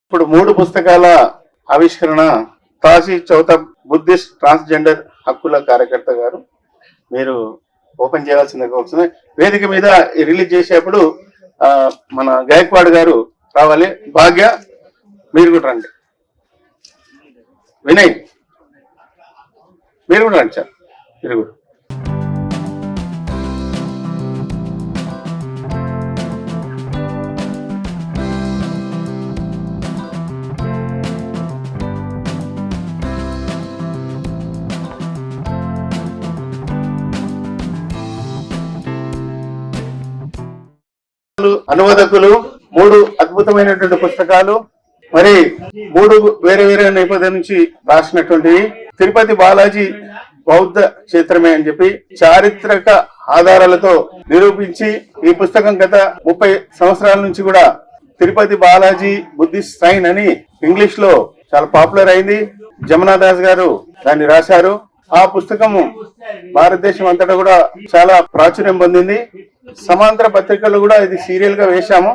ఇప్పుడు 3 పుస్తకాల ఆవిష్కరణ తాసి చౌత బుద్ధిస్ట్ ట్రాన్స్జెండర్ హక్కుల కార్యకర్త గారు మీరు ఓపెన్ చేయాల్సిందిగా కోరుతున్నాను. వేదిక మీద రిలీజ్ చేసేప్పుడు మన గాయక్వాడ్ గారు రావాలి. భాగ్య మీరు కూడా రండి. వినయ్ మీరు కూడా రండి సార్. మీరు కూడా అనువాదకులు 3 అద్భుతమైనటువంటి పుస్తకాలు, మరి 3 వేరే వేరే నేపథ్యం నుంచి రాసినటువంటివి. తిరుపతి బాలాజీ బౌద్ధ క్షేత్రమే అని చెప్పి చారిత్రక ఆధారాలతో నిరూపించి ఈ పుస్తకం గత 30 సంవత్సరాల నుంచి కూడా తిరుపతి బాలాజీ బుద్ధిస్ట్ సైన్ అని ఇంగ్లీష్ లో చాలా పాపులర్ అయింది. జమునా దాస్ గారు దాన్ని రాశారు. ఆ పుస్తకము భారతదేశం అంతటా కూడా చాలా ప్రాచుర్యం పొందింది. సమాంతర పత్రికల్లో కూడా ఇది సీరియల్ గా వేశాము.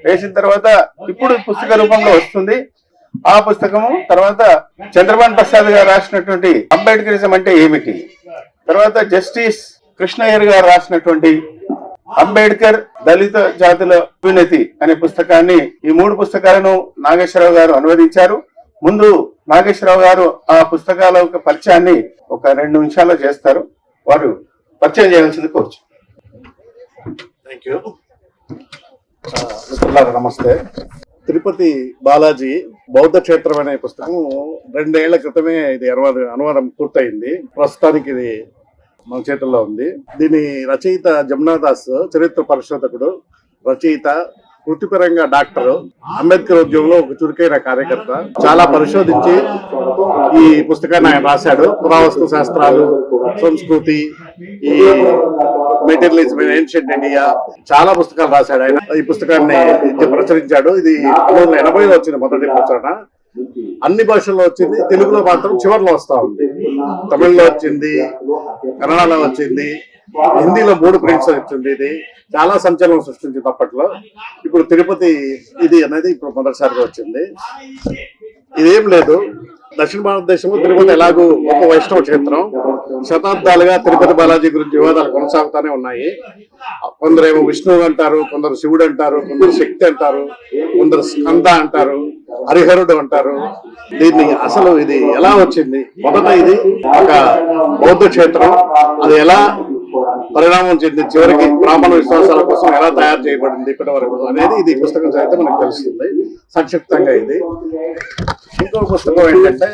వేసిన తర్వాత ఇప్పుడు పుస్తక రూపంలో వస్తుంది. ఆ పుస్తకము తర్వాత చంద్రబాబు ప్రసాద్ గారు రాసినటువంటి అంబేద్కరిజం అంటే ఏమిటి, తర్వాత జస్టిస్ కృష్ణయ్యర్ గారు రాసినటువంటి అంబేద్కర్ దళిత జాతుల అభ్యున్నతి అనే పుస్తకాన్ని, ఈ 3 పుస్తకాలను నాగేశ్వరరావు గారు అనువదించారు. ముందు నాగేశ్వరరావు గారు ఆ పుస్తకాల యొక్క పరిచయాన్ని ఒక 2 నిమిషాల్లో చేస్తారు. వారు పరిచయం చేయాల్సింది కోరుచు. Thank you. నమస్తే. తిరుపతి బాలాజీ బౌద్ధ క్షేత్రం అనే పుస్తకం 2 ఏళ్ల క్రితమే ఇది అనువాదం పూర్తయింది. ప్రస్తుతానికి ఇది మన చేతుల్లో ఉంది. దీని రచయిత జమునా దాస్ చరిత్ర పరిశోధకుడు, రచయిత, వృత్తిపరంగా డాక్టర్, అంబేద్కర్ ఉద్యమంలో ఒక చురుకైన కార్యకర్త. చాలా పరిశోధించి ఈ పుస్తకాన్ని ఆయన రాశాడు. పురావస్తు శాస్త్రాలు, సంస్కృతి, ఈ మెటీరియలిజం, ఏన్షియంట్ ఇండియా, చాలా పుస్తకాలు రాశాడు ఆయన. ఈ పుస్తకాన్ని ప్రచురించాడు. ఇది 1980లో వచ్చింది మొదటి ప్రచురణ. అన్ని భాషల్లో వచ్చింది. తెలుగులో మాత్రం చివరిలో వస్తా ఉంది. తమిళ్లో వచ్చింది, కన్నడలో వచ్చింది, హిందీలో 3 ప్రింట్స్ వచ్చింది. ఇది చాలా సంచలనం సృష్టించింది అప్పట్లో. ఇప్పుడు తిరుపతి ఇది అనేది ఇప్పుడు మొదటిసారిగా వచ్చింది. ఇదేం లేదు, దక్షిణ భారతదేశంలో తిరుపతి ఎలాగూ ఒక వైష్ణవ క్షేత్రం. శతాబ్దాలుగా తిరుపతి బాలాజీ గురించి వివాదాలు కొనసాగుతూనే ఉన్నాయి. కొందరేమో విష్ణువు అంటారు, కొందరు శివుడు అంటారు, కొందరు శక్తి అంటారు, కొందరు స్కంద అంటారు, హరిహరుడు అంటారు. దీన్ని అసలు ఇది ఎలా వచ్చింది? మొదట ఇది ఒక బౌద్ధ క్షేత్రం, అది ఎలా పరిణామం చెంది చివరికి బ్రాహ్మణ విశ్వాసాల కోసం ఎలా తయారు చేయబడింది ఇప్పటి వరకు అనేది ఇది పుస్తకం చదివితే మనకు తెలుస్తుంది సంక్షిప్తంగా. ఇది ఇంకో పుస్తకం ఏంటంటే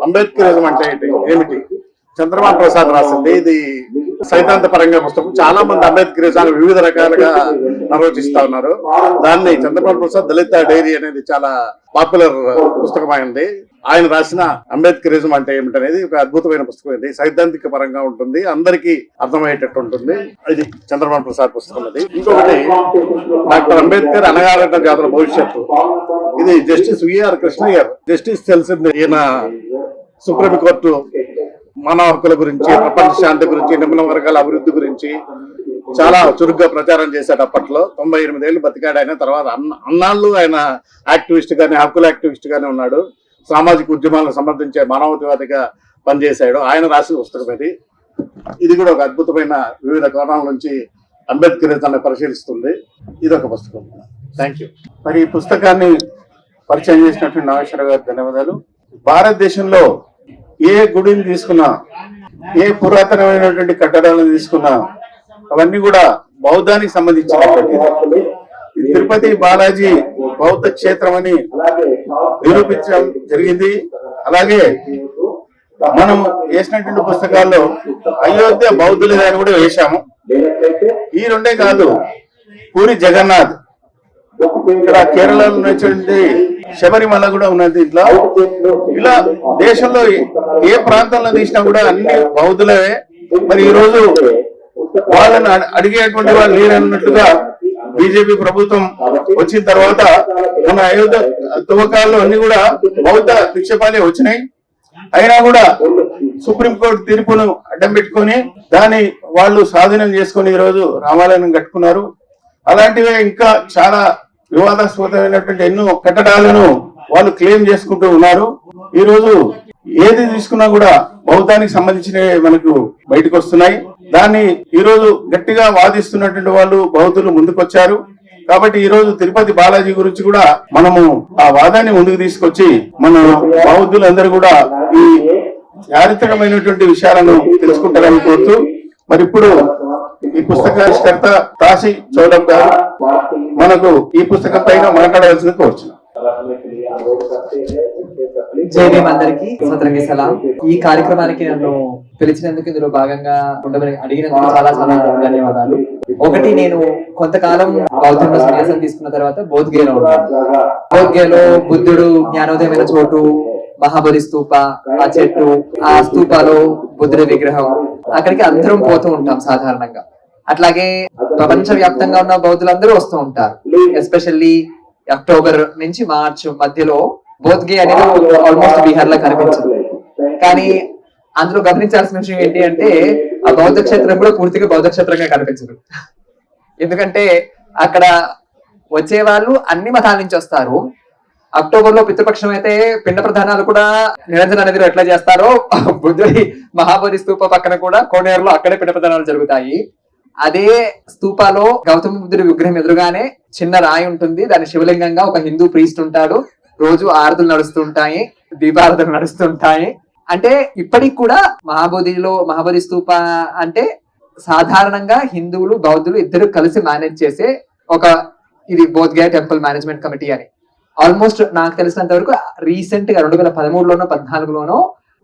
అంబేద్కరిజం అంటే ఏమిటి, చంద్రబాబు ప్రసాద్ రాసింది. ఇది సైద్ధాంత పరంగా పుస్తకం. చాలా మంది అంబేద్కరిజాన్ని వివిధ రకాలుగా నిర్వచిస్తా ఉన్నారు. దాన్ని చంద్రబాబు ప్రసాద్ దళిత డైరీ అనేది చాలా పాపులర్ పుస్తకం అయింది. ఆయన రాసిన అంబేద్కరిజం అంటే ఏమిటనేది ఒక అద్భుతమైన పుస్తకం. ఇది సైద్ధాంతిక పరంగా ఉంటుంది, అందరికీ అర్థమయ్యేటట్టు ఉంటుంది. ఇది చంద్రబాబు ప్రసాద్ పుస్తకం. అది ఇంకొకటి డాక్టర్ అంబేద్కర్ అణగారిన జాతుల భవిష్యత్తు. ఇది జస్టిస్ విఆర్ కృష్ణయ్యర్. జస్టిస్ తెలిసింది, ఈయన సుప్రీంకోర్టు మానవ హక్కుల గురించి, ప్రపంచ శాంతి గురించి, నిమ్న వర్గాల అభివృద్ధి గురించి చాలా చురుగ్గా ప్రచారం చేశాడు. అప్పట్లో 98 ఏళ్ళు బతికాడు ఆయన. తర్వాత అన్నాళ్ళు ఆయన యాక్టివిస్ట్ గానే, హక్కుల యాక్టివిస్ట్ గానే ఉన్నాడు. సామాజిక ఉద్యమాలను సమర్థించే మానవతావాదిగా పనిచేశాడు. ఆయన రాసిన పుస్తకం ఇది. ఇది కూడా ఒక అద్భుతమైన వివిధ కోణాల నుంచి అంబేద్కరిజాన్ని పరిశీలిస్తుంది. ఇది ఒక పుస్తకం. Thank you. మరి ఈ పుస్తకాన్ని పరిచయం చేసినటువంటి నాగేశ్వర గారు ధన్యవాదాలు. భారతదేశంలో ఏ గుడిని తీసుకున్నా, ఏ పురాతనమైనటువంటి కట్టడాలను తీసుకున్నా, అవన్నీ కూడా బౌద్ధానికి సంబంధించినటువంటి. తిరుపతి బాలాజీ బౌద్ధ క్షేత్రం అని నిరూపించడం జరిగింది. అలాగే మనం వేసినటువంటి పుస్తకాల్లో అయోధ్య బౌద్ధులది అని కూడా వేశాము. ఈ 2 కాదు, పూరి జగన్నాథ్, ఇక్కడ కేరళలో ఉన్నటువంటి శబరిమల కూడా ఉన్నది. ఇట్లా ఇలా దేశంలో ఏ ప్రాంతంలో తీసినా కూడా అన్ని బౌద్ధులవే. మరి ఈ రోజు వాళ్ళని అడిగేటువంటి వాళ్ళు లేరన్నట్లుగా బీజేపీ ప్రభుత్వం వచ్చిన తర్వాత మన అయోధ్య తవ్వకాల్లో అన్ని కూడా బౌద్ధ నిక్షేపాలే వచ్చినాయి. అయినా కూడా సుప్రీంకోర్టు తీర్పును అడ్డం పెట్టుకొని దాన్ని వాళ్ళు స్వాధీనం చేసుకుని ఈ రోజు రామాలయం కట్టుకున్నారు. అలాంటివే ఇంకా చాలా వివాదాస్పదమైనటువంటి ఎన్నో కట్టడాలను వాళ్ళు క్లెయిమ్ చేసుకుంటూ ఉన్నారు. ఈ రోజు ఏది తీసుకున్నా కూడా బౌద్ధానికి సంబంధించినవి మనకు బయటకు వస్తున్నాయి. దాన్ని ఈ రోజు గట్టిగా వాదిస్తున్నటువంటి వాళ్ళు బౌద్ధులు ముందుకొచ్చారు. కాబట్టి ఈ రోజు తిరుపతి బాలాజీ గురించి కూడా మనము ఆ వాదాన్ని ముందుకు తీసుకొచ్చి మన బౌద్ధులందరూ కూడా ఈ చారిత్రకమైనటువంటి విషయాలను తెలుసుకుంటారని కోరుతూ, మరి ఇప్పుడు ఈ పుస్తకావిష్కర్త తాసి చౌడబ్ గారు మనకు ఈ పుస్తకం పైన మాట్లాడవలసింది కోరుచున్నాం. జై భీమ్ అందరికి సోదరులకి సలాం. ఈ కార్యక్రమానికి నన్ను పిలిచినందుకు, ఇందులో భాగంగా ఉండమని అడిగినందుకు చాలా చాలా ధన్యవాదాలు. ఒకటి, నేను కొంతకాలం బౌద్ధంలో సన్యాసం తీసుకున్న తర్వాత బోధ్గయలో ఉన్నాను. బోధ్గయలో బుద్ధుడు జ్ఞానోదయమైన చోటు, మహాబలి స్తూప, ఆ చెట్టు, ఆ స్తూపాలో బుద్ధుడి విగ్రహం, అక్కడికి అందరం పోతూ ఉంటాం సాధారణంగా. అట్లాగే ప్రపంచ వ్యాప్తంగా ఉన్న బౌద్ధులందరూ వస్తూ ఉంటారు. ఎస్పెషల్లీ అక్టోబర్ నుంచి మార్చ్ మధ్యలో బోధ్గే అనేది ఆల్మోస్ట్ బీహార్ లో కనిపించదు. కానీ అందులో గమనించాల్సిన విషయం ఏంటి అంటే, ఆ బౌద్ధ క్షేత్రం కూడా పూర్తిగా బౌద్ధ క్షేత్రంగా కనిపించదు. ఎందుకంటే అక్కడ వచ్చే వాళ్ళు అన్ని మతాల నుంచి వస్తారు. అక్టోబర్ లో పితృపక్షం అయితే పిండ ప్రధానాలు కూడా నిరంజన నదిలో ఎట్లా చేస్తారో, బుద్ధుడి మహాబలి స్తూప పక్కన కూడా కోనేరులో అక్కడే పిండ ప్రధానాలు జరుగుతాయి. అదే స్తూపాలో గౌతమ బుద్ధుడి విగ్రహం ఎదురుగానే చిన్న రాయి ఉంటుంది. దాని శివలింగంగా ఒక హిందూ ప్రీస్ట్ ఉంటాడు. రోజు ఆరతులు నడుస్తుంటాయి, దీపారతులు నడుస్తుంటాయి. అంటే ఇప్పటికి కూడా మహాబలి స్తూప అంటే సాధారణంగా హిందువులు బౌద్ధులు ఇద్దరు కలిసి మేనేజ్ చేసే ఒక ఇది బోధ్గయ టెంపుల్ మేనేజ్మెంట్ కమిటీ అని. ఆల్మోస్ట్ నాకు తెలిసినంత వరకు రీసెంట్ గా 2013లోనో 14లోనో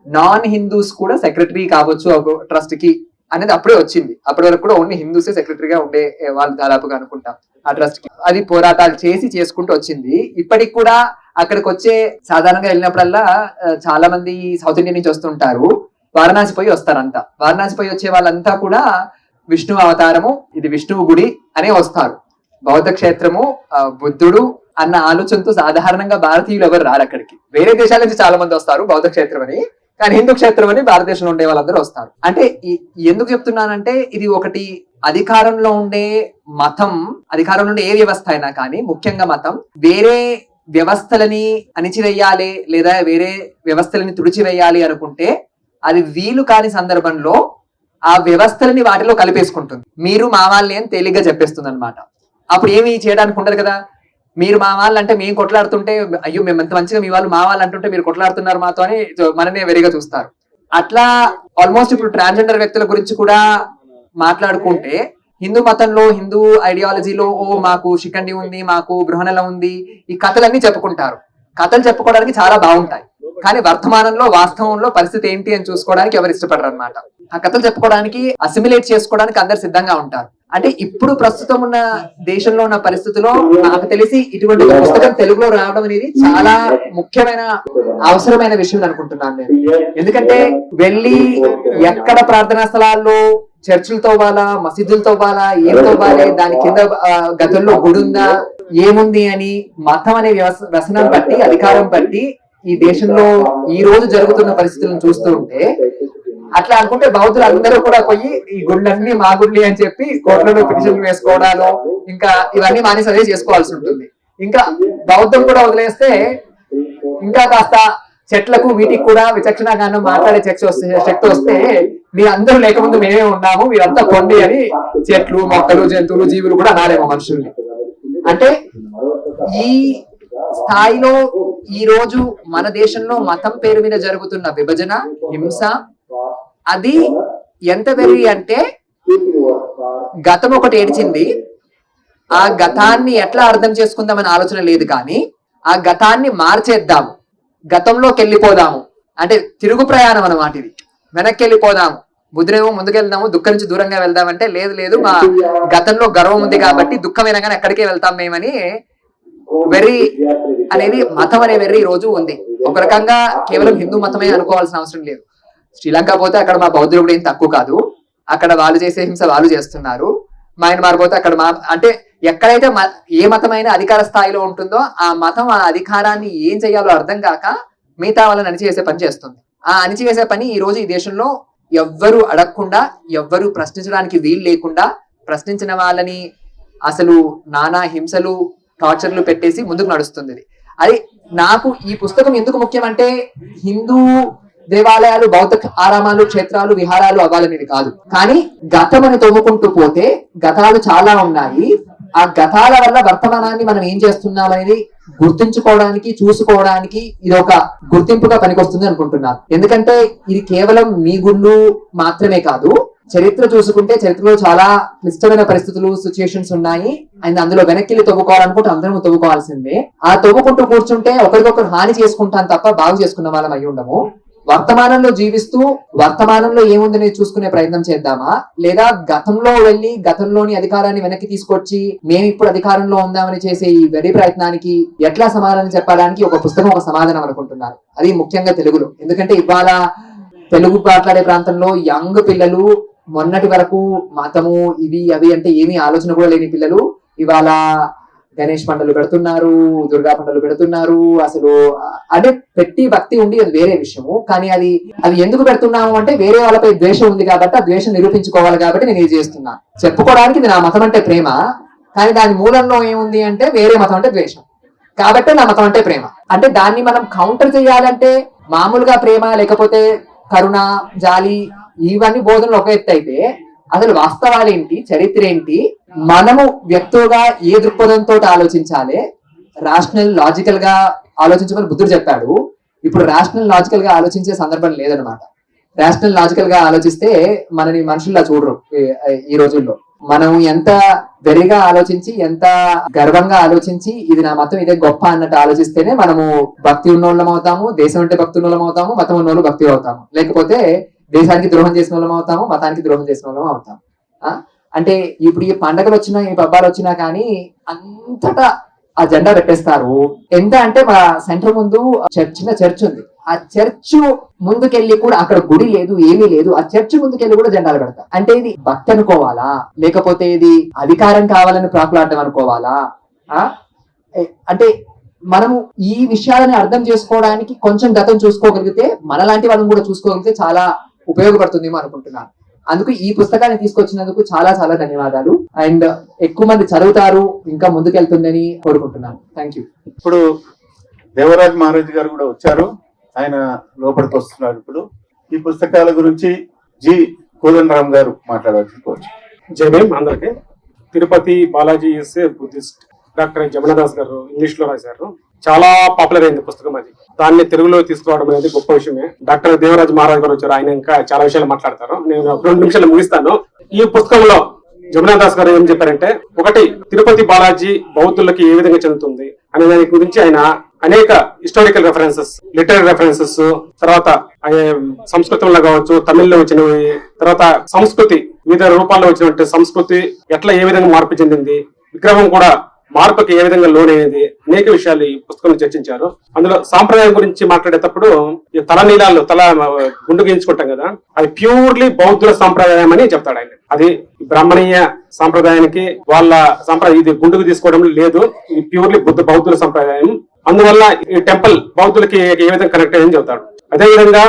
నాన్ హిందూస్ కూడా సెక్రటరీ కావచ్చు ఒక ట్రస్ట్ కి అనేది అప్పుడే వచ్చింది. అప్పటి వరకు కూడా ఓన్లీ హిందూసే సెక్రటరీగా ఉండే వాళ్ళు దాదాపుగా అనుకుంటాం ఆ ట్రస్ట్ కి. అది పోరాటాలు చేసుకుంటూ వచ్చింది. ఇప్పటికి కూడా అక్కడికి వచ్చే సాధారణంగా వెళ్ళినప్పుడల్లా చాలా మంది సౌత్ ఇండియా నుంచి వస్తుంటారు. వారణాసి పోయి వస్తారంతా. వారణాసి పోయి వచ్చే వాళ్ళంతా కూడా విష్ణువు అవతారము, ఇది విష్ణువు గుడి అనే వస్తారు. బౌద్ధ క్షేత్రము, బుద్ధుడు అన్న ఆలోచనతో సాధారణంగా భారతీయులు ఎవరు రారు అక్కడికి. వేరే దేశాల నుంచి చాలా మంది వస్తారు బౌద్ధ క్షేత్రం అని, కానీ హిందూ క్షేత్రం అని భారతదేశంలో ఉండే వాళ్ళందరూ వస్తారు. అంటే ఎందుకు చెప్తున్నానంటే, ఇది ఒకటి అధికారంలో ఉండే మతం, అధికారంలో ఉండే ఏ వ్యవస్థ అయినా కానీ ముఖ్యంగా మతం వేరే వ్యవస్థలని అణిచివేయాలి లేదా వేరే వ్యవస్థలని తుడిచివేయాలి అనుకుంటే అది వీలు కాని సందర్భంలో ఆ వ్యవస్థలని వాటిలో కలిపేసుకుంటుంది. మీరు మా వాళ్ళని అని తేలిగ్గా చెప్పేస్తుంది అనమాట. అప్పుడు ఏమి చేయడానికి ఉండదు కదా. మీరు మా వాళ్ళు అంటే మేము కొట్లాడుతుంటే, అయ్యో మేము ఎంత మంచిగా మీ వాళ్ళు మా వాళ్ళు అంటుంటే మీరు కొట్లాడుతున్నారు మాతో అని మననే వెరిగా చూస్తారు. అట్లా ఆల్మోస్ట్ ఇప్పుడు ట్రాన్స్జెండర్ వ్యక్తుల గురించి కూడా మాట్లాడుకుంటే, హిందూ మతంలో హిందూ ఐడియాలజీలో మాకు శిఖండి ఉంది, మాకు బృహణల ఉంది, ఈ కథలన్నీ చెప్పుకుంటారు. కథలు చెప్పుకోవడానికి చాలా బాగుంటాయి, కానీ వర్తమానంలో వాస్తవంలో పరిస్థితి ఏంటి అని చూసుకోవడానికి ఎవరు ఇష్టపడరు అనమాట. ఆ కథలు చెప్పుకోవడానికి, అసిమిలేట్ చేసుకోవడానికి అందరు సిద్ధంగా ఉంటారు. అంటే ఇప్పుడు ప్రస్తుతం ఉన్న దేశంలో ఉన్న పరిస్థితిలో నాకు తెలిసి ఇటువంటి పుస్తకం తెలుగులో రావడం అనేది చాలా ముఖ్యమైన అవసరమైన విషయం అనుకుంటున్నాను నేను. ఎందుకంటే వెళ్ళి ఎక్కడ ప్రార్థనా స్థలాల్లో చర్చిలతో బాలా, మసీదులతో బాలా, ఏమితో బాలే, దాని కింద గదుల్లో గుడి ఉందా, ఏముంది అని మతం అనే వ్యసనం బట్టి, అధికారం బట్టి ఈ దేశంలో ఈ రోజు జరుగుతున్న పరిస్థితులను చూస్తూ ఉంటే, అట్లా అనుకుంటే బౌద్ధులు అందరూ కూడా పోయి ఈ గుళ్ళన్నీ మా గుళ్ళి అని చెప్పి కోట్లలో పిటిషన్లు వేసుకోవడాలు, ఇంకా ఇవన్నీ మానేసి అదే చేసుకోవాల్సి ఉంటుంది. ఇంకా బౌద్ధం కూడా వదిలేస్తే ఇంకా కాస్త చెట్లకు వీటికి కూడా విచక్షణ జ్ఞానం మాట్లాడే శక్తి వస్తే, మీరందరూ లేకముందు మేమే ఉన్నాము, మీరంతా కొండి అని చెట్లు, మొక్కలు, జంతువులు, జీవులు కూడా అనాలేమో మనుషుల్ని. అంటే ఈ స్థాయిలో ఈ రోజు మన దేశంలో మతం పేరు మీద జరుగుతున్న విభజన, హింస, అది ఎంత వెర్రి అంటే, గతం ఒకటి ఏడ్చింది, ఆ గతాన్ని ఎట్లా అర్థం చేసుకుందామని ఆలోచన లేదు, కానీ ఆ గతాన్ని మార్చేద్దాము, గతంలోకి వెళ్ళిపోదాము అంటే తిరుగు ప్రయాణం అన్నమాట. ఇది వెనక్కి వెళ్ళిపోదాము, బుద్ధుడేమో ముందుకెళ్దాము, దుఃఖం నుంచి దూరంగా వెళ్దామంటే లేదు మా గతంలో గర్వం ఉంది కాబట్టి దుఃఖమైనా కానీ ఎక్కడికే వెళ్తాం మేమని వెర్రి అనేది, మతం అనే వెర్రి ఈ రోజు ఉంది. ఒక రకంగా కేవలం హిందూ మతమే అనుకోవాల్సిన అవసరం లేదు. శ్రీలంక పోతే అక్కడ మా బౌద్ధులు కూడా ఏం తక్కువ కాదు, అక్కడ వాళ్ళు చేసే హింస వాళ్ళు చేస్తున్నారు. మయన్మార్ పోతే అక్కడ అంటే ఎక్కడైతే ఏ మతమైనా అధికార స్థాయిలో ఉంటుందో ఆ మతం ఆ అధికారాన్ని ఏం చేయాలో అర్థం కాక మిగతా వాళ్ళని అణిచివేసే పని చేస్తుంది. ఆ అణిచివేసే పని ఈ రోజు ఈ దేశంలో ఎవ్వరు అడగకుండా, ఎవ్వరు ప్రశ్నించడానికి వీలు లేకుండా, ప్రశ్నించిన వాళ్ళని అసలు నానా హింసలు టార్చర్లు పెట్టేసి ముందుకు నడుస్తుంది ఇది. అది నాకు ఈ పుస్తకం ఎందుకు ముఖ్యం అంటే హిందూ దేవాలయాలు, బౌద్ధ ఆరామాలు, క్షేత్రాలు, విహారాలు అవ్వాలనేది కాదు, కానీ గతమని తవ్వుకుంటూ పోతే గతాలు చాలా ఉన్నాయి. ఆ గతాల వల్ల వర్తమానాన్ని మనం ఏం చేస్తున్నాం అనేది గుర్తుంచుకోవడానికి, చూసుకోవడానికి ఇది ఒక గుర్తింపుగా పనికొస్తుంది అనుకుంటున్నాను. ఎందుకంటే ఇది కేవలం మీ గుళ్ళు మాత్రమే కాదు, చరిత్ర చూసుకుంటే చరిత్రలో చాలా క్లిష్టమైన పరిస్థితులు, సిచ్యుయేషన్స్ ఉన్నాయి. అండ్ అందులో వెనక్కి తవ్వుకోవాలనుకుంటే అందరం తవ్వుకోవాల్సిందే. ఆ తవ్వుకుంటూ కూర్చుంటే ఒకరికొకరు హాని చేసుకుంటాం తప్ప బాగు చేసుకున్న వాళ్ళం అయి ఉండము. వర్తమానంలో జీవిస్తూ వర్తమానంలో ఏముందని చూసుకునే ప్రయత్నం చేద్దామా, లేదా గతంలో వెళ్ళి గతంలోని అధికారాన్ని వెనక్కి తీసుకొచ్చి మేము ఇప్పుడు అధికారంలో ఉందామని చేసే ఈ వెరీ ప్రయత్నానికి ఎట్లా సమాధానం చెప్పడానికి ఒక పుస్తకం ఒక సమాధానం అనుకుంటున్నారు. అది ముఖ్యంగా తెలుగులో. ఎందుకంటే ఇవాళ తెలుగు మాట్లాడే ప్రాంతంలో యంగ్ పిల్లలు, మొన్నటి వరకు మతము ఇవి అవి అంటే ఏమీ ఆలోచన కూడా లేని పిల్లలు ఇవాళ గణేష్ పండుగలు పెడుతున్నారు, దుర్గా పండుగలు పెడుతున్నారు. అసలు అంటే పెట్టి భక్తి ఉండి అది వేరే విషయము, కానీ అది ఎందుకు పెడుతున్నాము అంటే వేరే వాళ్ళపై ద్వేషం ఉంది కాబట్టి ఆ ద్వేషం నిరూపించుకోవాలి కాబట్టి నేను ఇది చేస్తున్నాను. చెప్పుకోవడానికి ఇది నా మతం అంటే ప్రేమ, కానీ దాని మూలంలో ఏముంది అంటే వేరే మతం అంటే ద్వేషం, కాబట్టి నా మతం అంటే ప్రేమ. అంటే దాన్ని మనం కౌంటర్ చేయాలంటే మామూలుగా ప్రేమ లేకపోతే కరుణ, జాలి ఇవన్నీ బోధనలు ఒక ఎత్తు అయితే అసలు వాస్తవాలు ఏంటి, చరిత్ర ఏంటి, మనము వ్యక్తులుగా ఏ దృక్పథంతో ఆలోచించాలి, రాషనల్ లాజికల్ గా ఆలోచించమని బుద్ధుడు చెప్పాడు. ఇప్పుడు రాషనల్ లాజికల్ గా ఆలోచించే సందర్భం లేదనమాట. రాషనల్ లాజికల్ గా ఆలోచిస్తే మనని మనుషుల్లా చూడరు. ఈ రోజుల్లో మనం ఎంత వెరిగా ఆలోచించి, ఎంత గర్వంగా ఆలోచించి ఇది నా మతం ఇదే గొప్ప అన్నట్టు ఆలోచిస్తేనే మనము భక్తి ఉన్నోళ్ళం అవుతాము, దేశం అంటే భక్తి ఉన్నోళ్ళం అవుతాము, మతం ఉన్నోళ్ళు భక్తి అవుతాము. లేకపోతే దేశానికి ద్రోహం చేసిన వాళ్ళం అవుతాము, మతానికి ద్రోహం చేసిన వాళ్ళం అవుతాము. అంటే ఇప్పుడు ఈ పండగలు వచ్చినా, ఈ పబ్బాలు వచ్చినా కానీ అంతటా ఆ జెండా పెట్టేస్తారు. ఎంత అంటే మా సెంటర్ ముందు చిన్న చర్చ్ ఉంది. ఆ చర్చ్ ముందుకెళ్ళి కూడా అక్కడ గుడి లేదు, ఏమీ లేదు, ఆ చర్చ్ ముందుకెళ్ళి కూడా జెండాలు పెడతారు. అంటే ఇది భక్తి అనుకోవాలా, లేకపోతే ఇది అధికారం కావాలని ప్రాకులాడడం అనుకోవాలా? అంటే మనము ఈ విషయాలని అర్థం చేసుకోవడానికి కొంచెం గతం చూసుకోగలిగితే, మనలాంటి వాళ్ళని కూడా చూసుకోగలిగితే చాలా ఉపయోగపడుతుందేమో అనుకుంటున్నాను. అందుకు ఈ పుస్తకాన్ని తీసుకొచ్చినందుకు చాలా చాలా ధన్యవాదాలు. అండ్ ఎక్కువ మంది చదువుతారు, ఇంకా ముందుకెళ్తుందని కోరుకుంటున్నాను. Thank you. ఇప్పుడు దేవరాజ్ మహారాజ్ గారు కూడా వచ్చారు, ఆయన లోపలికి వస్తున్నారు. ఇప్పుడు ఈ పుస్తకాల గురించి జి కోదండరామ్ గారు మాట్లాడవచ్చు. జై భీమ్ అందరికి. Tirupati Balaji is a Buddhist. Doctor Jamunadas గారు ఇంగ్లీష్ లో రాశారు. చాలా పాపులర్ అయింది పుస్తకం. అది దాన్ని తెలుగులో తీసుకురావడం అనేది గొప్ప విషయమే. డాక్టర్ దేవరాజ్ మహారాజ్ గారు వచ్చారు, ఆయన ఇంకా చాలా విషయాలు మాట్లాడతారు. నేను 2 నిమిషాలు ముగిస్తాను. ఈ పుస్తకంలో జమునాదాస్ గారు ఏం చెప్పారంటే, ఒకటి తిరుపతి బాలాజీ బౌద్ధులకి ఏ విధంగా చెందుతుంది అనే దాని గురించి ఆయన అనేక హిస్టారికల్ రెఫరెన్సెస్, లిటరీ రెఫరెన్సెస్, తర్వాత సంస్కృతంలో కావచ్చు, తమిళ్లో వచ్చినవి, తర్వాత సంస్కృతి వివిధ రూపాల్లో వచ్చినట్టు సంస్కృతి ఎట్లా ఏ విధంగా మార్పు చెందింది, విగ్రహం కూడా మార్పుకి ఏ విధంగా లోనైనది, అనేక విషయాలు ఈ పుస్తకంలో చర్చించారు. అందులో సాంప్రదాయం గురించి మాట్లాడేటప్పుడు ఈ తల గుండు గీయించుకుంటాం కదా, అది ప్యూర్లీ బౌద్ధుల సాంప్రదాయం అని చెప్తాడు ఆయన. అది బ్రాహ్మణీయ సాంప్రదాయానికి వాళ్ళ సాంప్రదాయం ఇది గుండుకు తీసుకోవడం లేదు, ఇది ప్యూర్లీ బౌద్ధుల సాంప్రదాయం. అందువల్ల ఈ టెంపుల్ బౌద్ధులకి ఏ విధంగా కనెక్ట్ అయ్యని చెప్తాడు. అదే విధంగా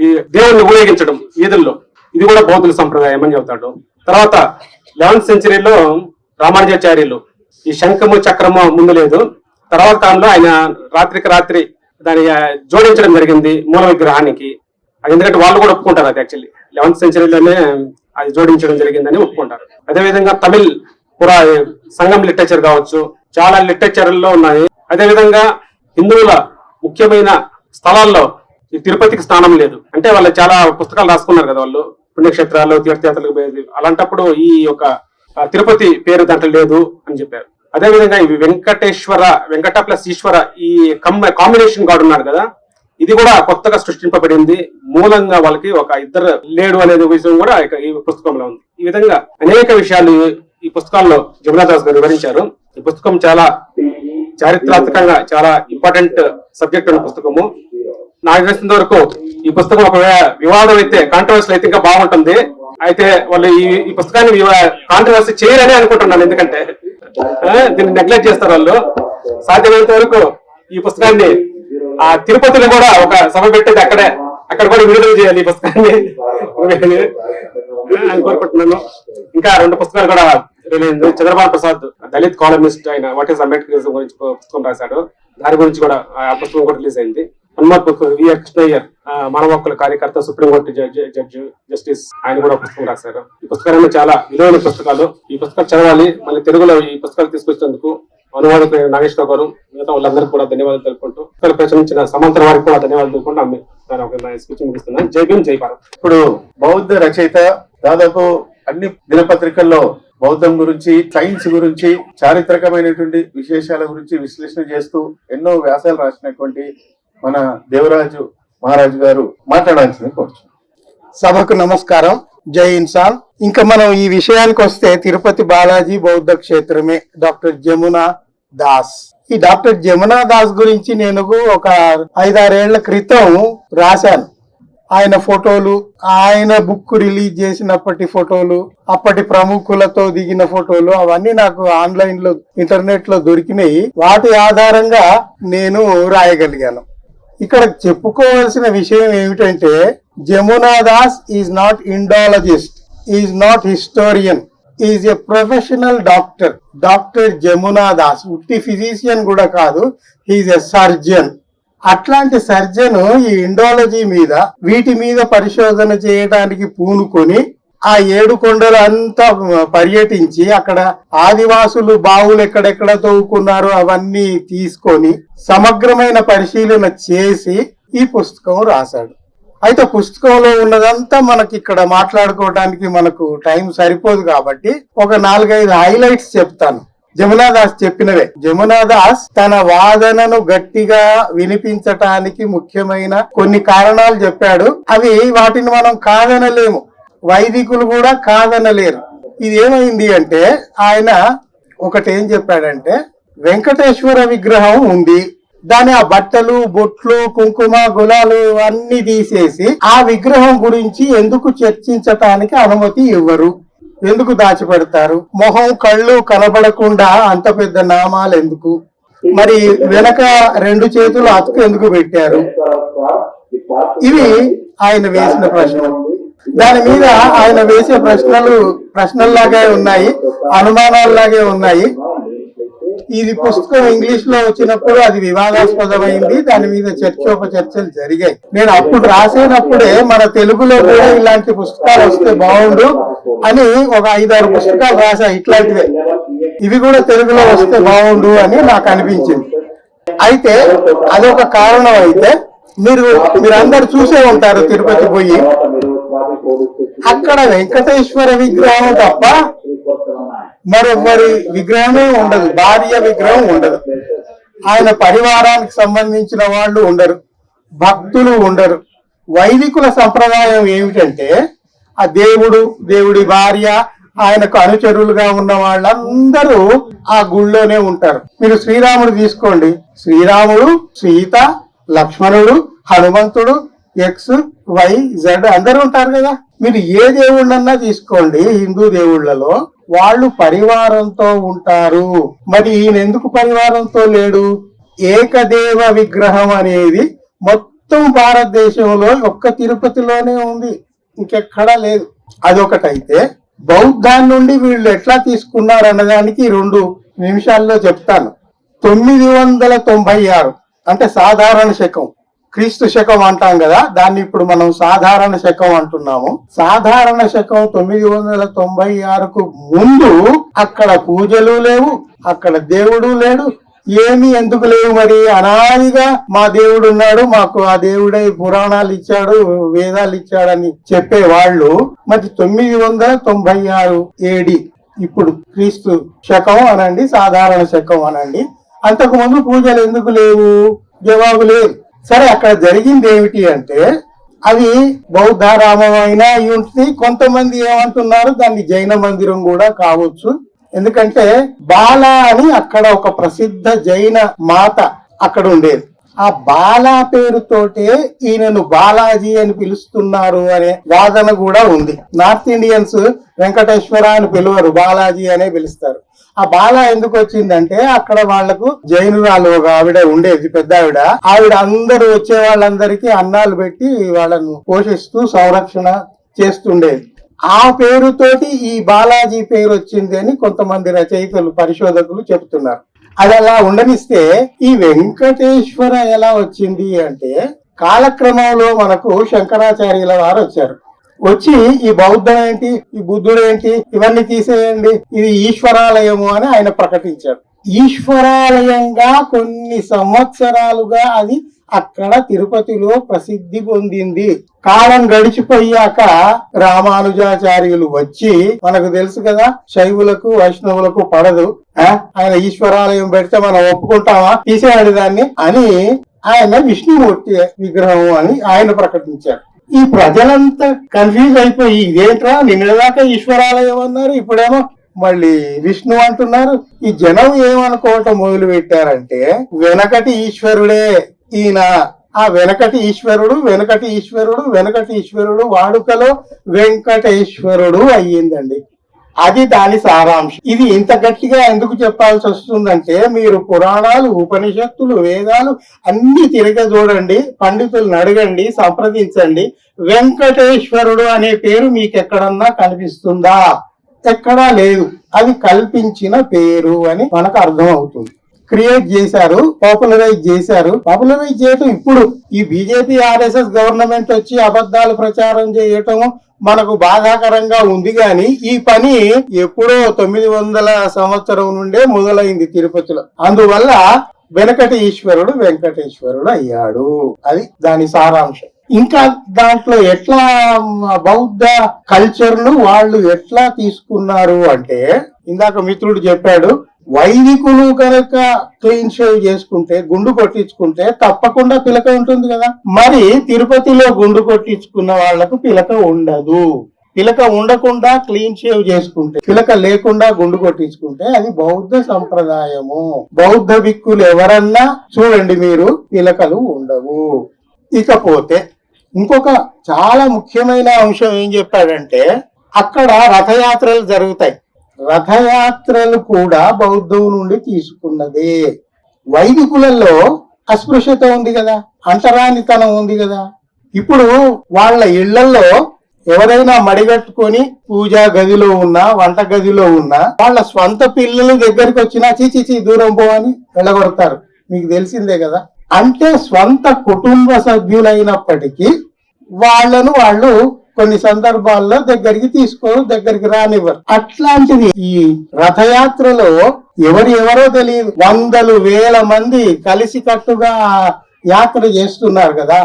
ఈ దేవుణ్ణి ఊరేగించడం ఈదుల్లో, ఇది కూడా బౌద్ధుల సంప్రదాయం అని చెప్తాడు. తర్వాత 11th సెంచరీలో రామానుజాచార్యులు ఈ శంఖము చక్రము ముందు లేదు, తర్వాత కాలంలో ఆయన రాత్రికి రాత్రి దాన్ని జోడించడం జరిగింది మూల విగ్రహానికి. ఎందుకంటే వాళ్ళు కూడా ఒప్పుకుంటారు, అది యాక్చువల్లీ 11th సెంచరీలోనే అది జోడించడం జరిగిందని ఒప్పుకుంటారు. అదేవిధంగా తమిళ్ కూడా సంగం లిటరేచర్ కావచ్చు, చాలా లిటరేచర్లో ఉన్నాయి. అదేవిధంగా హిందువుల ముఖ్యమైన స్థలాల్లో ఈ తిరుపతికి స్థానం లేదు. అంటే వాళ్ళు చాలా పుస్తకాలు రాసుకున్నారు కదా, వాళ్ళు పుణ్యక్షేత్రాలు, తీర్థయాత్రలకు పోయేది. అలాంటప్పుడు ఈ యొక్క తిరుపతి పేరు దాంట్లో లేదు అని చెప్పారు. అదేవిధంగా ఇవి వెంకట ప్లస్ ఈశ్వర ఈ కాంబినేషన్ గాడ్ ఉన్నారు కదా, ఇది కూడా కొత్తగా సృష్టింపబడింది. మూలంగా వాళ్ళకి ఒక ఇద్దరు లేడు అనేది విషయం కూడా ఈ పుస్తకంలో ఉంది. ఈ విధంగా అనేక విషయాలు ఈ పుస్తకాల్లో జమునాదాస్ గారు వివరించారు. ఈ పుస్తకం చాలా చారిత్రాత్మకంగా చాలా ఇంపార్టెంట్ సబ్జెక్ట్ ఉన్న పుస్తకము. నాకు తెలిసినంత వరకు ఈ పుస్తకం ఒక వివాదం అయితే, కాంట్రవర్సీ అయితే ఇంకా బాగుంటుంది. అయితే వాళ్ళు ఈ పుస్తకాన్ని కాంట్రవర్సీ చేయరని అనుకుంటున్నాను. ఎందుకంటే దీన్ని నెగ్లెక్ట్ చేస్తారు వాళ్ళు. సాధ్యమైనంత వరకు ఈ పుస్తకాన్ని ఆ తిరుపతిలో కూడా ఒక సభ పెట్టేది అక్కడ కూడా విడుదల చేయాలి ఈ పుస్తకాన్ని అని కోరుకుంటున్నాను. ఇంకా 2 పుస్తకాలు కూడా చంద్రబాబు ప్రసాద్ దళిత్ కాలమిస్ట్ ఆయన వాట్ ఈస్ అంబేద్కరిజం గురించి పుస్తకం రాశాడు. దాని గురించి కూడా ఆ పుస్తకం కూడా రిలీజ్ అయింది. హనుమత్ విఆర్ కృష్ణయ్యర్ మానవ హక్కుల కార్యకర్త, సుప్రీంకోర్టు జడ్జి జస్టిస్, ఆయన కూడా పుస్తకం రాశారు. ఈ పుస్తకాలు చాలా విలువైన పుస్తకాలు. ఈ పుస్తకాలు చదవాలి. మళ్ళీ తెలుగులో ఈ పుస్తకాలు తీసుకొచ్చినందుకు అనువాదకులు నాగేశ్వర గారు, మిగతా వాళ్ళందరికీ కూడా ధన్యవాదాలు తెలుపుకుంటూ, ఇక్కడ ప్రచురించిన సమాంతర వారికి కూడా ధన్యవాదాలు తెలుపుకుంటూ స్పీచ్ ముగిస్తున్నాను. జై భీమ్, జై భారత్. ఇప్పుడు బౌద్ధ రచయిత దాదాపు అన్ని దినపత్రికల్లో బౌద్ధం గురించి, సైన్స్ గురించి, చారిత్రకమైనటువంటి విశేషాల గురించి విశ్లేషణ చేస్తూ ఎన్నో వ్యాసాలు రాసినటువంటి మన దేవరాజు మహారాజు గారు మాట్లాడాల్సింది కోరుచు. సభకు నమస్కారం. జై ఇన్సాన్. ఇంకా మనం ఈ విషయానికి వస్తే తిరుపతి బాలాజీ బౌద్ధ క్షేత్రమే డాక్టర్ జమునా దాస్. ఈ డాక్టర్ జమునా దాస్ గురించి నేను ఒక 5-6 ఏళ్ల క్రితం రాశాను. ఆయన ఫోటోలు, ఆయన బుక్ రిలీజ్ చేసినప్పటి ఫోటోలు, అప్పటి ప్రముఖులతో దిగిన ఫోటోలు అవన్నీ నాకు ఆన్లైన్ లో, ఇంటర్నెట్ లో దొరికినాయి. వాటి ఆధారంగా నేను రాయగలిగాను. ఇక్కడ చెప్పుకోవాల్సిన విషయం ఏమిటంటే, Jamuna Das is not Indologist, is not historian, is a professional doctor. Doctor Jamuna Das ఉట్టి ఫిజిషియన్ కూడా కాదు, ఈజ్ ఎ సర్జన్. అట్లాంటి సర్జన్ ఈ ఇండాలజీ మీద, వీటి మీద పరిశోధన చేయడానికి పూనుకొని ఆ 7 కొండలు అంతా పర్యటించి అక్కడ ఆదివాసులు బావులు ఎక్కడెక్కడ తవ్వుకున్నారో అవన్నీ తీసుకొని సమగ్రమైన పరిశీలన చేసి ఈ పుస్తకం రాశాడు. అయితే పుస్తకంలో ఉన్నదంతా మనకి ఇక్కడ మాట్లాడుకోవడానికి మనకు టైం సరిపోదు కాబట్టి ఒక 4-5 హైలైట్స్ చెప్తాను. జమునా దాస్ చెప్పినవే. జమునా దాస్ తన వాదనను గట్టిగా వినిపించటానికి ముఖ్యమైన కొన్ని కారణాలు చెప్పాడు. వాటిని మనం కాదనలేము, వైదికులు కూడా కాదనలేరు. ఇది ఏమైంది అంటే, ఆయన ఒకటేం చెప్పాడంటే, వెంకటేశ్వర విగ్రహం ఉంది, దాని ఆ బట్టలు, బొట్లు, కుంకుమ, గులాలు అన్ని తీసేసి ఆ విగ్రహం గురించి ఎందుకు చర్చించటానికి అనుమతి ఇవ్వరు, ఎందుకు దాచిపెడతారు? మొహం, కళ్ళు కనబడకుండా అంత పెద్ద నామాలు ఎందుకు? మరి వెనక 2 చేతులు అతుకు ఎందుకు పెట్టారు? ఇవి ఆయన వేసిన ప్రశ్నలు. దాని మీద ఆయన వేసే ప్రశ్నల్లాగే ఉన్నాయి, అనుమానాల్లాగే ఉన్నాయి. ఇది పుస్తకం ఇంగ్లీష్ లో వచ్చినప్పుడు అది వివాదాస్పదమైంది. దాని మీద చర్చలు జరిగాయి. నేను అప్పుడు రాసేటప్పుడే మన తెలుగులో కూడా ఇలాంటి పుస్తకాలు వస్తే బాగుండు అని ఒక 5-6 పుస్తకాలు రాసా ఇట్లాంటివే. ఇవి కూడా తెలుగులో వస్తే బాగుండు అని నాకు అనిపించింది. అయితే అదొక కారణం. అయితే మీరందరూ చూసే ఉంటారు, తిరుపతి పోయి అక్కడ వెంకటేశ్వర విగ్రహం తప్ప మరొకరి విగ్రహమే ఉండదు, భార్య విగ్రహం ఉండదు. ఆయన పరివారానికి సంబంధించిన వాళ్ళు ఉండరు, భక్తులు ఉండరు. వైదికుల సంప్రదాయం ఏమిటంటే, ఆ దేవుడి భార్య, ఆయనకు అనుచరులుగా ఉన్న వాళ్ళందరూ ఆ గుళ్ళోనే ఉంటారు. మీరు శ్రీరాముడు తీసుకోండి, శ్రీరాముడు, సీత, లక్ష్మణుడు, హనుమంతుడు, XYZ అందరూ ఉంటారు కదా. మీరు ఏ దేవుళ్ళన్నా తీసుకోండి, హిందూ దేవుళ్లలో వాళ్ళు పరివారంతో ఉంటారు. మరి ఈయన ఎందుకు పరివారంతో లేడు? ఏకదేవ విగ్రహం అనేది మొత్తం భారతదేశంలో ఒక్క తిరుపతిలోనే ఉంది, ఇంకెక్కడా లేదు. అదొకటైతే బౌద్ధాన్ని నుండి వీళ్ళు ఎట్లా తీసుకున్నారు అన్నదానికి 2 నిమిషాల్లో చెప్తాను. 996 అంటే సాధారణ శకం, క్రీస్తు శకం అంటాం కదా, దాన్ని ఇప్పుడు మనం సాధారణ శకం అంటున్నాము. సాధారణ శకం 996కు ముందు అక్కడ పూజలు లేవు, అక్కడ దేవుడు లేడు, ఏమి ఎందుకు లేవు? మరి అనాదిగా మా దేవుడు ఉన్నాడు, మాకు ఆ దేవుడే పురాణాలు ఇచ్చాడు, వేదాలు ఇచ్చాడని చెప్పేవాళ్ళు మరి 996 AD, ఇప్పుడు క్రీస్తు శకం అనండి, సాధారణ శకం అనండి, అంతకు ముందు పూజలు ఎందుకు లేవు? జవాబు లేదు. సరే, అక్కడ జరిగింది ఏమిటి అంటే, అది బౌద్ధారామం అయినా ఉంటుంది. కొంతమంది ఏమంటున్నారు, దాన్ని జైన మందిరం కూడా కావచ్చు. ఎందుకంటే బాల అని అక్కడ ఒక ప్రసిద్ధ జైన మాత అక్కడ ఉండేది. ఆ బాలా పేరుతోటే ఈయనను బాలాజీ అని పిలుస్తున్నారు అనే వాదన కూడా ఉంది. నార్త్ ఇండియన్స్ వెంకటేశ్వర అని పిలువరు, బాలాజీ అనే పిలుస్తారు. ఆ బాల ఎందుకు వచ్చిందంటే, అక్కడ వాళ్లకు జైనురాలు ఒక ఆవిడ ఉండేది, పెద్ద ఆవిడ అందరూ వచ్చే వాళ్ళందరికీ అన్నాలు పెట్టి వాళ్ళను పోషిస్తూ సంరక్షణ చేస్తుండేది. ఆ పేరుతోటి ఈ బాలాజీ పేరు వచ్చింది అని కొంతమంది రచయితలు పరిశోధకులు చెబుతున్నారు. అది అలా ఉండనిస్తే ఈ వెంకటేశ్వర ఎలా వచ్చింది అంటే కాలక్రమంలో మనకు శంకరాచార్యుల వారు వచ్చారు. వచ్చి ఈ బౌద్ధం ఏంటి, ఈ బుద్ధుడు ఏంటి, ఇవన్నీ తీసేయండి, ఇది ఈశ్వరాలయము అని ఆయన ప్రకటించారు. ఈశ్వరాలయంగా కొన్ని సంవత్సరాలుగా అది అక్కడ తిరుపతిలో ప్రసిద్ధి పొందింది. కాలం గడిచిపోయాక రామానుజాచార్యులు వచ్చి, మనకు తెలుసు కదా శైవులకు వైష్ణవులకు పడదు, ఆయన ఈశ్వరాలయం పెడితే మనం ఒప్పుకుంటామా, తీసేయాలి దాన్ని అని ఆయన విష్ణుమూర్తి విగ్రహం అని ఆయన ప్రకటించారు. ఈ ప్రజలంతా కన్ఫ్యూజ్ అయిపోయి ఇదేంట్రా నిన్నదాకా ఈశ్వరాలయం అన్నారు, ఇప్పుడేమో మళ్ళీ విష్ణు అంటున్నారు. ఈ జనం ఏమనుకోవటం మొదలు పెట్టారంటే వెనకటి ఈశ్వరుడే ఈయన. ఆ వెనకటి ఈశ్వరుడు వాడుకలో వెంకటేశ్వరుడు అయ్యిందండి. అది దాని సారాంశం. ఇది ఇంత గట్టిగా ఎందుకు చెప్పాల్సి వస్తుందంటే మీరు పురాణాలు, ఉపనిషత్తులు, వేదాలు అన్ని తిరగ చూడండి, పండితులను అడగండి, సంప్రదించండి. వెంకటేశ్వరుడు అనే పేరు మీకు ఎక్కడన్నా కనిపిస్తుందా? ఎక్కడా లేదు. అది కల్పించిన పేరు అని మనకు అర్థం అవుతుంది. క్రియేట్ చేశారు, పాపులరైజ్ చేశారు. పాపులరైజ్ చేయటం ఇప్పుడు ఈ బీజేపీ ఆర్ఎస్ఎస్ గవర్నమెంట్ వచ్చి అబద్ధాలు ప్రచారం చేయటం మనకు బాధాకరంగా ఉంది. గాని ఈ పని ఎప్పుడో 900 సంవత్సరం నుండే మొదలైంది తిరుపతిలో. అందువల్ల వెనకటి ఈశ్వరుడు వెంకటేశ్వరుడు అయ్యాడు. అది దాని సారాంశం. ఇంకా దాంట్లో ఎట్లా బౌద్ధ కల్చర్ ను వాళ్ళు ఎట్లా తీసుకున్నారు అంటే, ఇందాక మిత్రుడు చెప్పాడు, వైదికులు కనుక క్లీన్ షేవ్ చేసుకుంటే, గుండు కొట్టించుకుంటే తప్పకుండా పిలక ఉంటుంది కదా. మరి తిరుపతిలో గుండు కొట్టించుకున్న వాళ్లకు పిలక ఉండదు. పిలక ఉండకుండా క్లీన్ షేవ్ చేసుకుంటే, పిలక లేకుండా గుండు కొట్టించుకుంటే అది బౌద్ధ సంప్రదాయము. బౌద్ధ భిక్కులు ఎవరన్నా చూడండి మీరు, పిలకలు ఉండవు. ఇకపోతే ఇంకొక చాలా ముఖ్యమైన అంశం ఏం చెప్పాడంటే, అక్కడ రథయాత్రలు జరుగుతాయి. రథయాత్రలు కూడా బౌద్ధం నుండి తీసుకున్నదే. వైదికులలో అస్పృశ్యత ఉంది కదా, అంటరానితనం ఉంది కదా. ఇప్పుడు వాళ్ళ ఇళ్లలో ఎవరైనా మడిగట్టుకొని పూజా గదిలో ఉన్నా, వంట గదిలో ఉన్నా, వాళ్ళ స్వంత పిల్లల దగ్గరికి వచ్చినా చీచి దూరం పోవని వెళ్ళగొడతారు. మీకు తెలిసిందే కదా. అంటే స్వంత కుటుంబ సభ్యులైనప్పటికీ వాళ్ళు కొన్ని సందర్భాల్లో దగ్గరికి రానివ్వరు. అట్లాంటిది ఈ రథయాత్రలో ఎవరెవరో తెలియదు, 100,000 మంది కలిసికట్టుగా యాత్ర చేస్తున్నారు కదా.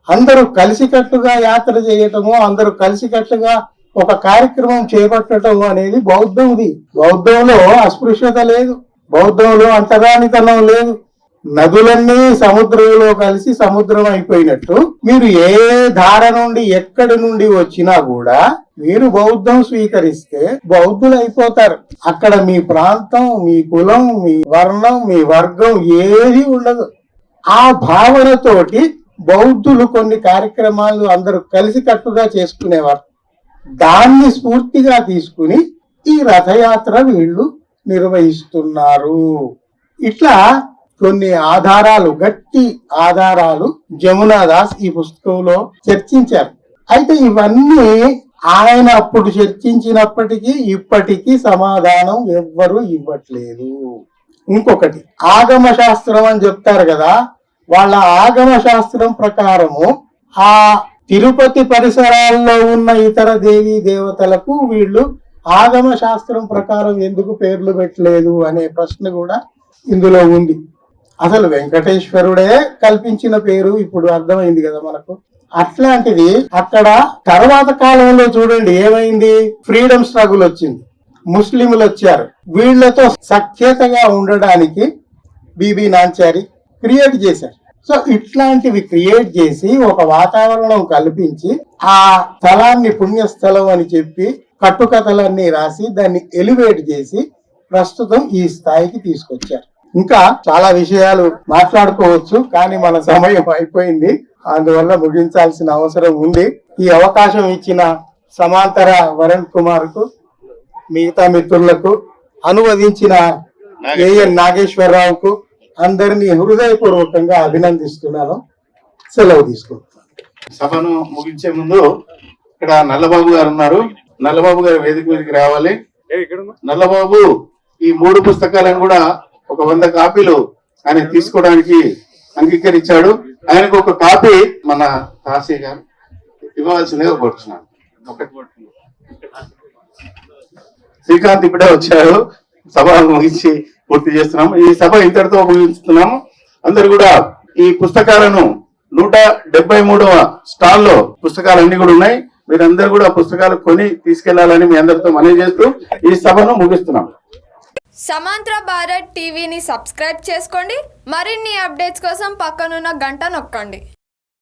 అందరూ కలిసికట్టుగా యాత్ర చేయటము, అందరూ కలిసికట్టుగా ఒక కార్యక్రమం చేపట్టడం అనేది బౌద్ధంది. బౌద్ధంలో అస్పృశ్యత లేదు, బౌద్ధంలో అంటరానితనం లేదు. నదులన్నీ సముద్రంలో కలిసి సముద్రం అయిపోయినట్టు మీరు ఏ ధార నుండి ఎక్కడి నుండి వచ్చినా కూడా మీరు బౌద్ధం స్వీకరిస్తే బౌద్ధులు అయిపోతారు. అక్కడ మీ ప్రాంతం, మీ కులం, మీ వర్ణం, మీ వర్గం ఏది ఉండదు. ఆ భావనతోటి బౌద్ధులు కొన్ని కార్యక్రమాలు అందరూ కలిసికట్టుగా చేసుకునేవారు. దాన్ని స్ఫూర్తిగా తీసుకుని ఈ రథయాత్ర వీళ్ళు నిర్వహిస్తున్నారు. ఇట్లా కొన్ని ఆధారాలు, గట్టి ఆధారాలు జమునా దాస్ ఈ పుస్తకంలో చర్చించారు. అయితే ఇవన్నీ ఆయన అప్పుడు చర్చించినప్పటికీ ఇప్పటికీ సమాధానం ఎవ్వరూ ఇవ్వట్లేదు. ఇంకొకటి ఆగమ శాస్త్రం అని చెప్తారు కదా, వాళ్ళ ఆగమ శాస్త్రం ప్రకారము ఆ తిరుపతి పరిసరాల్లో ఉన్న ఇతర దేవీ దేవతలకు వీళ్ళు ఆగమ శాస్త్రం ప్రకారం ఎందుకు పేర్లు పెట్టలేదు అనే ప్రశ్న కూడా ఇందులో ఉంది. అసలు వెంకటేశ్వరుడే కల్పించిన పేరు ఇప్పుడు అర్థమైంది కదా మనకు. అట్లాంటిది అక్కడ తర్వాత కాలంలో చూడండి ఏమైంది, ఫ్రీడమ్ స్ట్రగుల్ వచ్చింది, ముస్లింలు వచ్చారు. వీళ్లతో సఖ్యతగా ఉండడానికి బీబీ నాంచారి క్రియేట్ చేశారు. సో ఇట్లాంటివి క్రియేట్ చేసి ఒక వాతావరణం కల్పించి ఆ స్థలాన్ని పుణ్యస్థలం అని చెప్పి కట్టుకథలన్నీ రాసి దాన్ని ఎలివేట్ చేసి ప్రస్తుతం ఈ స్థాయికి తీసుకొచ్చారు. ఇంకా చాలా విషయాలు మాట్లాడుకోవచ్చు కానీ మన సమయం అయిపోయింది, అందువల్ల ముగించాల్సిన అవసరం ఉంది. ఈ అవకాశం ఇచ్చిన సమాంతర వరుణ్ కుమార్ కు, మిగతా మిత్రులకు, అనువదించిన ఏఎన్ నాగేశ్వరరావుకు అందరినీ హృదయపూర్వకంగా అభినందిస్తున్నాను. సెలవు తీసుకుంటున్నాను. సభను ముగించే ముందు ఇక్కడ నల్లబాబు గారు ఉన్నారు, నల్లబాబు గారి వేదిక మీదకి రావాలి. నల్లబాబు ఈ 3 పుస్తకాలను కూడా ఒక 100 కాపీలు ఆయన తీసుకోవడానికి అంగీకరించాడు. ఆయనకు ఒక కాపీ మన కాశీ గారు ఇవ్వాల్సిందిగా కోరుతున్నాను. శ్రీకాంత్ ఇప్పుడే వచ్చారు. సభ ముగించి పూర్తి చేస్తున్నాము. ఈ సభ ఇంతటితో ముగిస్తున్నాము. అందరు కూడా ఈ పుస్తకాలను 173వ స్టాల్లో పుస్తకాలన్నీ కూడా ఉన్నాయి. మీరందరూ కూడా పుస్తకాలు కొని తీసుకెళ్లాలని మీ అందరితో మనవి చేస్తూ ఈ సభను ముగిస్తున్నాం. సమాంతర భారత్ టీవీని సబ్స్క్రైబ్ చేసుకోండి. మరిన్ని అప్డేట్స్ కోసం పక్కనున్న గంట నొక్కండి.